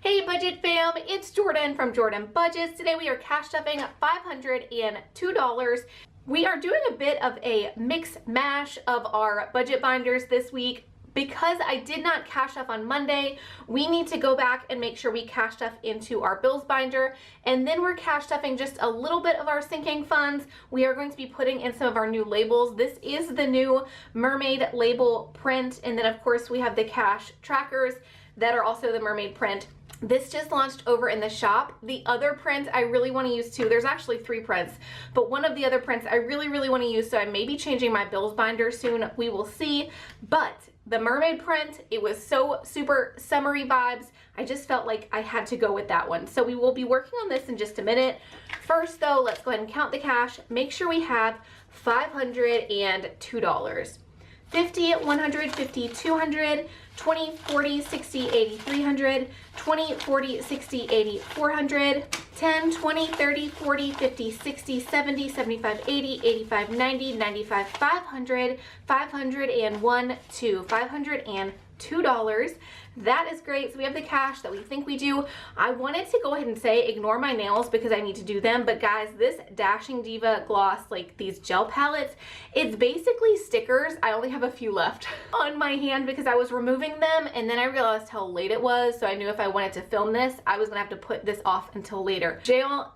Hey budget fam, it's Jordan from Jordan Budgets. Today we are cash stuffing $502. We are doing a bit of a mix mash of our budget binders this week. Because I did not cash stuff on Monday, we need to go back and make sure we cash stuff into our bills binder, and then we're cash stuffing just a little bit of our sinking funds. We are going to be putting in some of our new labels. This is the new mermaid label print, and then of course we have the cash trackers that are also the mermaid print. This just launched over in the shop. The other print I really want to use too. There's actually 3 prints, but one of the other prints I really want to use, so I may be changing my bills binder soon. We will see. But the mermaid print, it was so super summery vibes. I just felt like I had to go with that one. So we will be working on this in just a minute. First though, let's go ahead and count the cash. Make sure we have $502. 50, 100, 50, 200, 20, 40, 60, 80, 300, 20, 40, 60, 80, 400, 10, 20, 30, 40, 50, 60, 70, 75, 80, 85, 90, 95, 500, 501, 2, $502. That is great. So we have the cash that we think we do. I wanted to go ahead and say ignore my nails because I need to do them, but guys, this Dashing Diva gloss, like these gel palettes, it's basically stickers. I only have a few left on my hand because I was removing them, and then I realized how late it was, so I knew if I wanted to film this, I was gonna have to put this off until later. Gel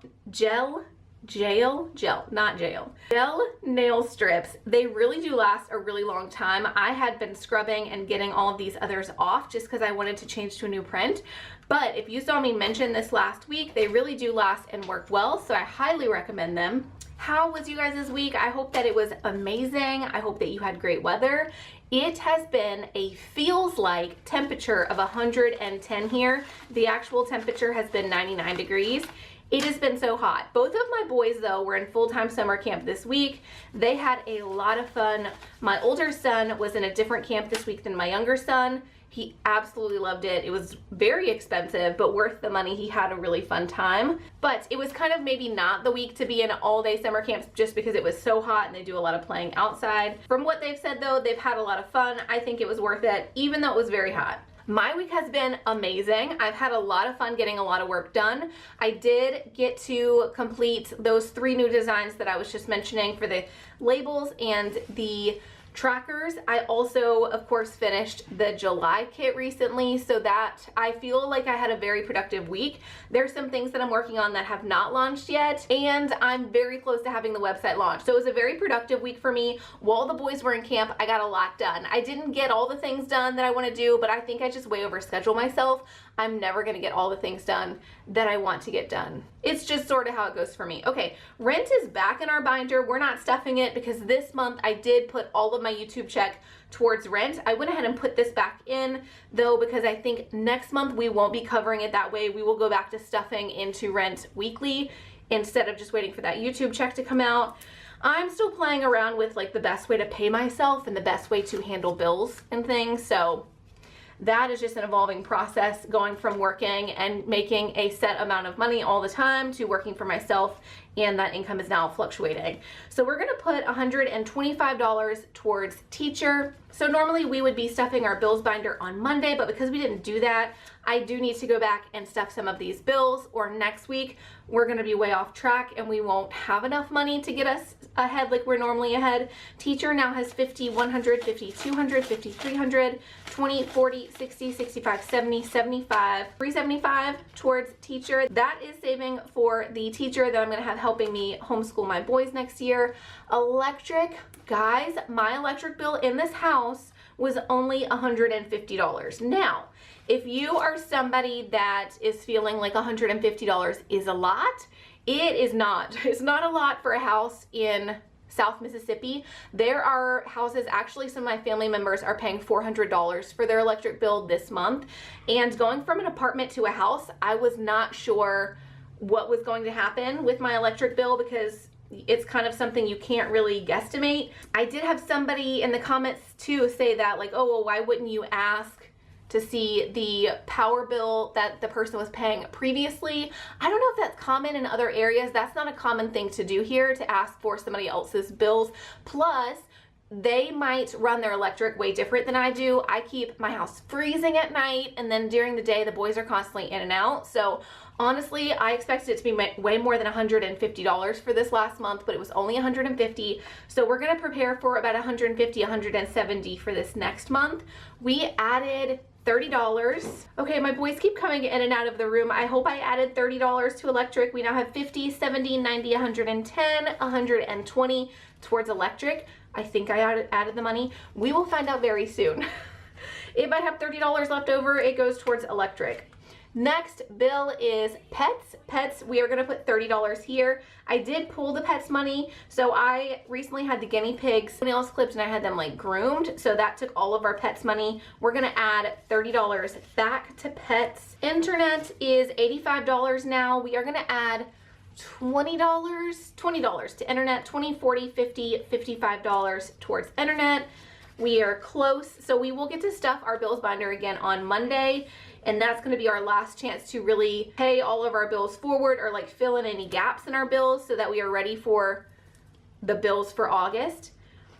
nail strips. They really do last a really long time. I had been scrubbing and getting all of these others off just because I wanted to change to a new print. But if you saw me mention this last week, they really do last and work well, so I highly recommend them. How was you guys this week? I hope that it was amazing. I hope that you had great weather. It has been a feels like temperature of 110 here. The actual temperature has been 99 degrees. It has been so hot. Both of my boys though were in full-time summer camp this week. They had a lot of fun. My older son was in a different camp this week than my younger son. He absolutely loved it. It was very expensive, but worth the money. He had a really fun time. But it was kind of maybe not the week to be in all-day summer camps just because it was so hot and they do a lot of playing outside. From what they've said though, they've had a lot of fun. I think it was worth it, even though it was very hot. My week has been amazing. I've had a lot of fun getting a lot of work done. I did get to complete those 3 new designs that I was just mentioning for the labels and the trackers. I also, of course, finished the July kit recently, so that I feel like I had a very productive week. There's some things that I'm working on that have not launched yet, and I'm very close to having the website launched. So it was a very productive week for me. While the boys were in camp, I got a lot done. I didn't get all the things done that I want to do, but I think I just way overschedule myself. I'm never going to get all the things done that I want to get done. It's just sort of how it goes for me. Okay, rent is back in our binder. We're not stuffing it because this month I did put all of my YouTube check towards rent. I went ahead and put this back in though because I think next month we won't be covering it that way. We will go back to stuffing into rent weekly instead of just waiting for that YouTube check to come out. I'm still playing around with like the best way to pay myself and the best way to handle bills and things, so that is just an evolving process, going from working and making a set amount of money all the time to working for myself, and that income is now fluctuating. So we're gonna put $125 towards teacher. So normally we would be stuffing our bills binder on Monday, but because we didn't do that, I do need to go back and stuff some of these bills, or next week we're gonna be way off track and we won't have enough money to get us ahead like we're normally ahead. Teacher now has 50, 100, 50, 200, 50, 300, 20, 40, 60, 65, 70, 75, 375 towards teacher. That is saving for the teacher that I'm gonna have helping me homeschool my boys next year. Electric, guys, my electric bill in this house was only $150. Now, if you are somebody that is feeling like $150 is a lot, it is not. It's not a lot for a house in South Mississippi. There are houses, actually some of my family members are paying $400 for their electric bill this month. And going from an apartment to a house, I was not sure what was going to happen with my electric bill because it's kind of something you can't really guesstimate. I did have somebody in the comments too say that like, oh, well, why wouldn't you ask to see the power bill that the person was paying previously? I don't know if that's common in other areas. That's not a common thing to do here, to ask for somebody else's bills. Plus, they might run their electric way different than I do. I keep my house freezing at night, and then during the day the boys are constantly in and out. So honestly, I expected it to be way more than $150 for this last month, but it was only $150. So we're gonna prepare for about $150, $170 for this next month. We added $30. Okay, my boys keep coming in and out of the room. I hope I added $30 to electric. We now have 50, 70, 90, 110, 120 towards electric. I think I added the money. We will find out very soon. If I have $30 left over, it goes towards electric. Next bill is pets. Pets, we are gonna put $30 here. I did pull the pets money. So I recently had the guinea pigs nails clipped and I had them like groomed. So that took all of our pets money. We're gonna add $30 back to pets. Internet is $85 now. We are gonna add $20 to internet, 20, 40, 50, $55 towards internet. We are close, so we will get to stuff our bills binder again on Monday, and that's going to be our last chance to really pay all of our bills forward or like fill in any gaps in our bills so that we are ready for the bills for August.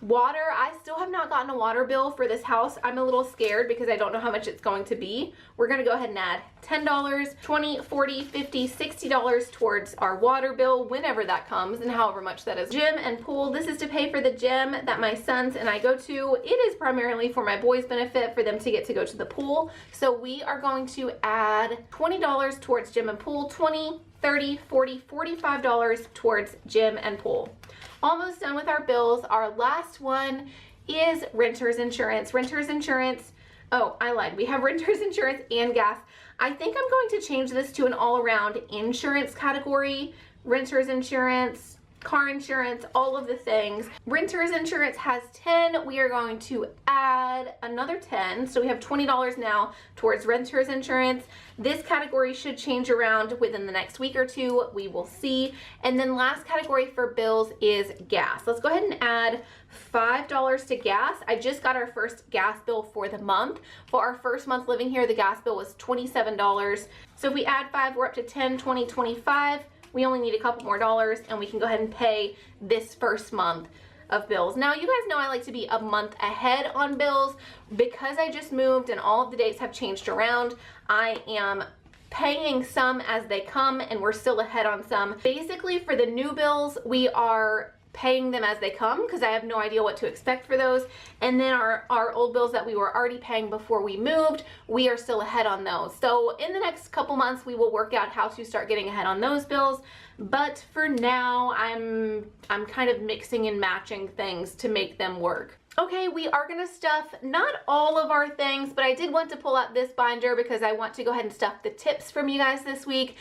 Water, I still have not gotten a water bill for this house. I'm a little scared because I don't know how much it's going to be. We're going to go ahead and add $10, 20, 40, 50, $60 towards our water bill whenever that comes and however much that is. Gym and pool, this is to pay for the gym that my sons and I go to. It is primarily for my boys' benefit for them to get to go to the pool. So we are going to add $20 towards gym and pool, 20, 30, 40, $45 towards gym and pool. Almost done with our bills. Our last one is renter's insurance. Renter's insurance, oh, I lied. We have renter's insurance and gas. I think I'm going to change this to an all-around insurance category. Renter's insurance, car insurance, all of the things. Renter's insurance has 10. We are going to add another 10. So we have $20 now towards renter's insurance. This category should change around within the next week or two. We will see. And then last category for bills is gas. Let's go ahead and add $5 to gas. I just got our first gas bill for the month. For our first month living here, the gas bill was $27. So if we add 5, we're up to 10, 20, 25. We only need a couple more dollars and we can go ahead and pay this first month of bills. Now, you guys know I like to be a month ahead on bills. Because I just moved and all of the dates have changed around, I am paying some as they come and we're still ahead on some. Basically, for the new bills, we are paying them as they come because I have no idea what to expect for those. And then our old bills that we were already paying before we moved, we are still ahead on those. So in the next couple months, we will work out how to start getting ahead on those bills. But for now, I'm kind of mixing and matching things to make them work. Okay, we are gonna stuff not all of our things, but I did want to pull out this binder because I want to go ahead and stuff the tips from you guys this week.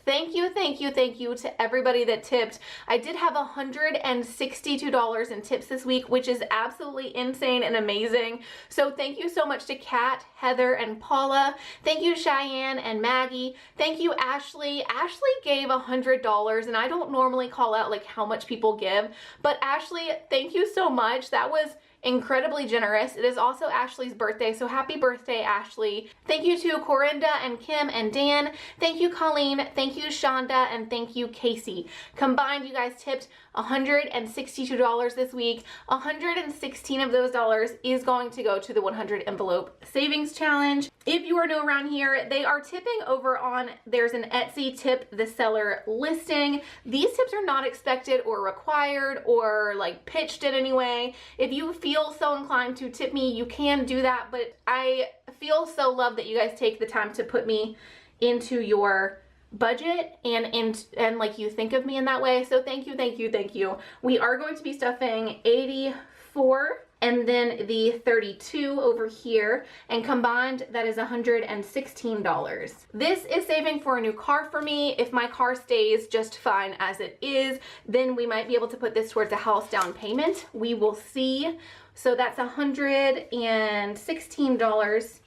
Thank you, thank you, thank you to everybody that tipped. I did have $162 in tips this week, which is absolutely insane and amazing. So thank you so much to Kat, Heather, and Paula. Thank you, Shayanne and Maggie. Thank you, Ashley. Ashley gave $100, and I don't normally call out like how much people give, but Ashley, thank you so much. That was incredibly generous. It is also Ashley's birthday, so happy birthday, Ashley. Thank you to Corinda and Kim and Dan. Thank you, Colleen. Thank you, Shawna, and thank you, Kacie. Combined, you guys tipped $162 this week. 116 of those dollars is going to go to the 100 envelope savings challenge. If you are new around here, they are tipping over on, there's an Etsy tip the seller listing. These tips are not expected or required or like pitched in any way. If you feel so inclined to tip me, you can do that, but I feel so loved that you guys take the time to put me into your budget and like you think of me in that way. So thank you, thank you, thank you. We are going to be stuffing 84 and then the 32 over here, and combined that is $116. This is saving for a new car for me. If my car stays just fine as it is, then we might be able to put this towards a house down payment. We will see. So that's $116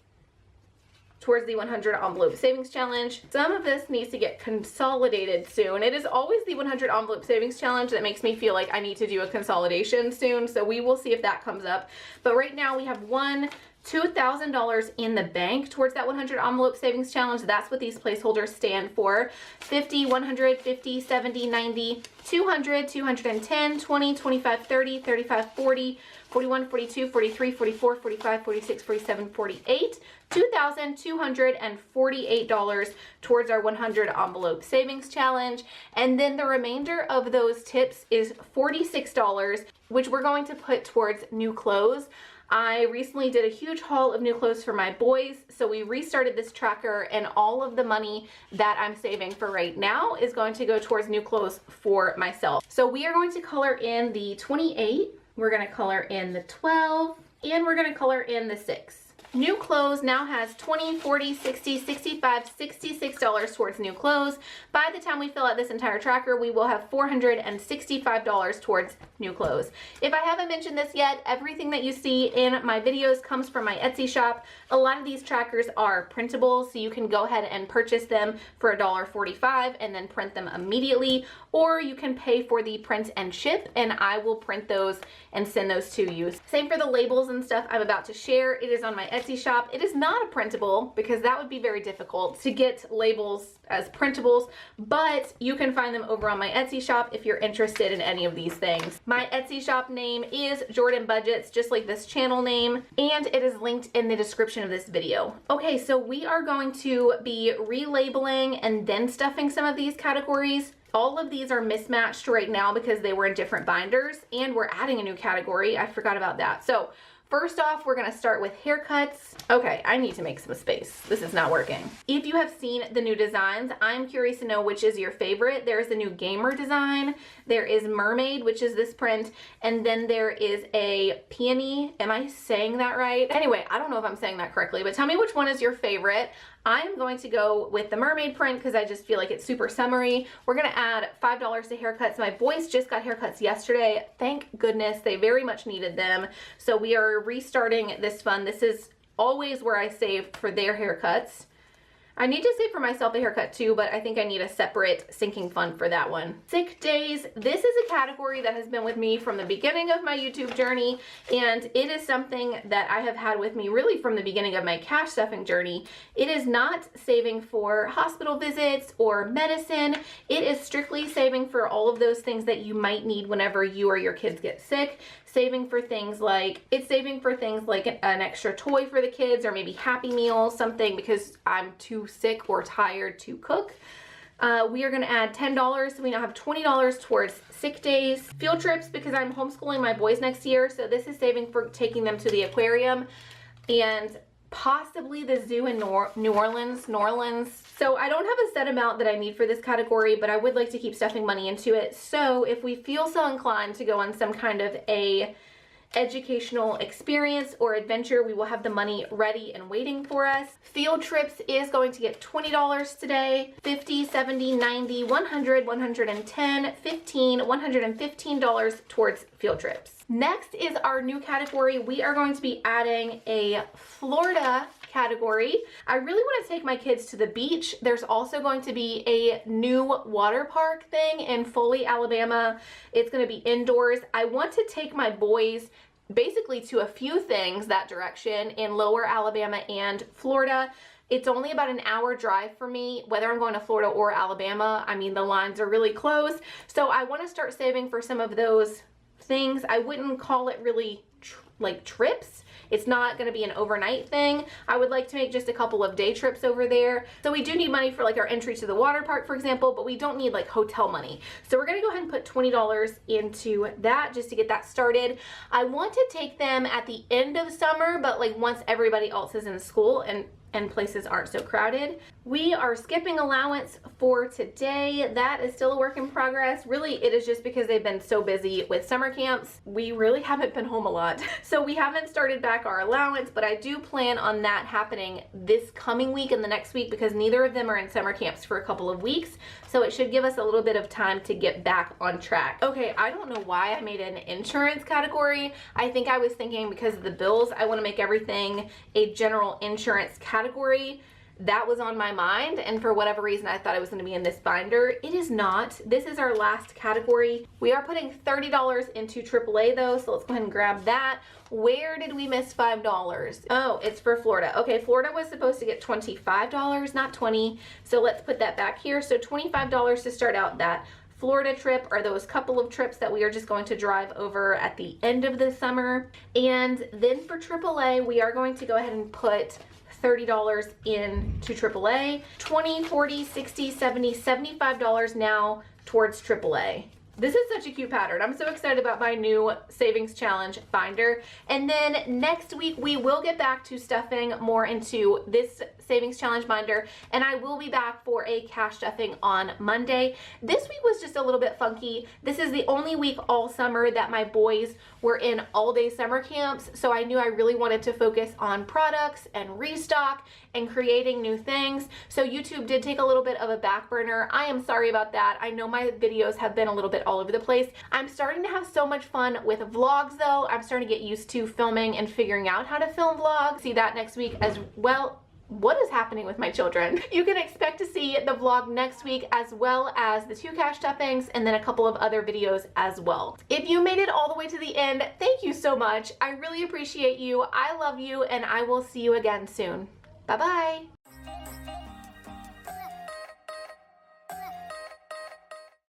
towards the 100 envelope savings challenge. Some of this needs to get consolidated soon. It is always the 100 envelope savings challenge that makes me feel like I need to do a consolidation soon, so we will see if that comes up. But right now we have 1, $2,000 in the bank towards that 100 envelope savings challenge. That's what these placeholders stand for. 50, 100, 50, 70, 90, 200, 210, 20, 25, 30, 35, 40, 41, 42, 43, 44, 45, 46, 47, 48. $2,248 towards our 100 envelope savings challenge. And then the remainder of those tips is $46, which we're going to put towards new clothes. I recently did a huge haul of new clothes for my boys, so we restarted this tracker, and all of the money that I'm saving for right now is going to go towards new clothes for myself. So we are going to color in the 28, we're going to color in the 12, and we're going to color in the 6. New clothes now has $20, $40, $60, $65, $66 towards new clothes. By the time we fill out this entire tracker, we will have $465 towards new clothes. If I haven't mentioned this yet, everything that you see in my videos comes from my Etsy shop. A lot of these trackers are printable, so you can go ahead and purchase them for $1.45 and then print them immediately, or you can pay for the print and ship, and I will print those and send those to you. Same for the labels and stuff I'm about to share. It is on my Etsy shop. It is not a printable because that would be very difficult to get labels as printables, but you can find them over on my Etsy shop if you're interested in any of these things. My Etsy shop name is Jordan Budgets, just like this channel name, and it is linked in the description of this video. Okay, so we are going to be relabeling and then stuffing some of these categories. All of these are mismatched right now because they were in different binders, and we're adding a new category. I forgot about that. So first off, we're gonna start with haircuts. Okay, I need to make some space. This is not working. If you have seen the new designs, I'm curious to know which is your favorite. There's a new gamer design. There is mermaid, which is this print. And then there is a peony. Am I saying that right? Anyway, I don't know if I'm saying that correctly, but tell me which one is your favorite. I'm going to go with the mermaid print because I just feel like it's super summery. We're gonna add $5 to haircuts. My boys just got haircuts yesterday. Thank goodness, they very much needed them. So we are restarting this fund. This is always where I save for their haircuts. I need to save for myself a haircut too, but I think I need a separate sinking fund for that one. Sick days. This is a category that has been with me from the beginning of my YouTube journey, and it is something that I have had with me really from the beginning of my cash stuffing journey. It is not saving for hospital visits or medicine. It is strictly saving for all of those things that you might need whenever you or your kids get sick. Saving for things like, it's saving for things like an extra toy for the kids, or maybe Happy Meal, something because I'm too sick or tired to cook. We are gonna add $10, so we now have $20 towards sick days. Field trips, because I'm homeschooling my boys next year, so this is saving for taking them to the aquarium and possibly the zoo in New Orleans. So I don't have a set amount that I need for this category, but I would like to keep stuffing money into it. So if we feel so inclined to go on some kind of a educational experience or adventure, we will have the money ready and waiting for us. Field trips is going to get $20 today. 50, 70, 90, 100, 110, 15, $115 towards field trips. Next is our new category. We are going to be adding a Florida category. I really want to take my kids to the beach. There's also going to be a new water park thing in Foley, Alabama. It's going to be indoors. I want to take my boys basically to a few things that direction in Lower Alabama and Florida. It's only about an hour drive for me, whether I'm going to Florida or Alabama. I mean, the lines are really close. So I want to start saving for some of those things. I wouldn't call it really like trips. It's not going to be an overnight thing. I would like to make just a couple of day trips over there. So we do need money for like our entry to the water park, for example, but we don't need like hotel money. So we're going to go ahead and put $20 into that just to get that started. I want to take them at the end of summer, but like once everybody else is in school and places aren't so crowded. We are skipping allowance for today. That is still a work in progress. Really, it is just because they've been so busy with summer camps. We really haven't been home a lot. So we haven't started back our allowance, but I do plan on that happening this coming week and the next week because neither of them are in summer camps for a couple of weeks. So it should give us a little bit of time to get back on track. Okay, I don't know why I made an insurance category. I think I was thinking because of the bills, I want to make everything a general insurance category. that was on my mind, and for whatever reason I thought it was going to be in this binder. It is not. This is our last category. We are putting $30 into AAA though, so let's go ahead and grab that. Where did we miss $5? Oh, it's for Florida. Okay, Florida was supposed to get $25, not 20. So let's put that back here. So $25 to start out that Florida trip, or those couple of trips that we are just going to drive over at the end of the summer. And then for AAA, we are going to go ahead and put $30 into AAA, 20, 40, 60, 70, $75 now towards AAA. This is such a cute pattern. I'm so excited about my new savings challenge binder. And then next week we will get back to stuffing more into this savings challenge binder, and I will be back for a cash stuffing on Monday. This week was just a little bit funky. This is the only week all summer that my boys were in all-day summer camps, so I knew I really wanted to focus on products and restock and creating new things. So YouTube did take a little bit of a back burner. I am sorry about that. I know my videos have been a little bit all over the place. I'm starting to have so much fun with vlogs though. I'm starting to get used to filming and figuring out how to film vlogs. See that next week as well. What is happening with my children? You can expect to see the vlog next week, as well as the 2 cash stuffings and then a couple of other videos as well. If you made it all the way to the end, thank you so much. I really appreciate you. I love you, and I will see you again soon. Bye-bye.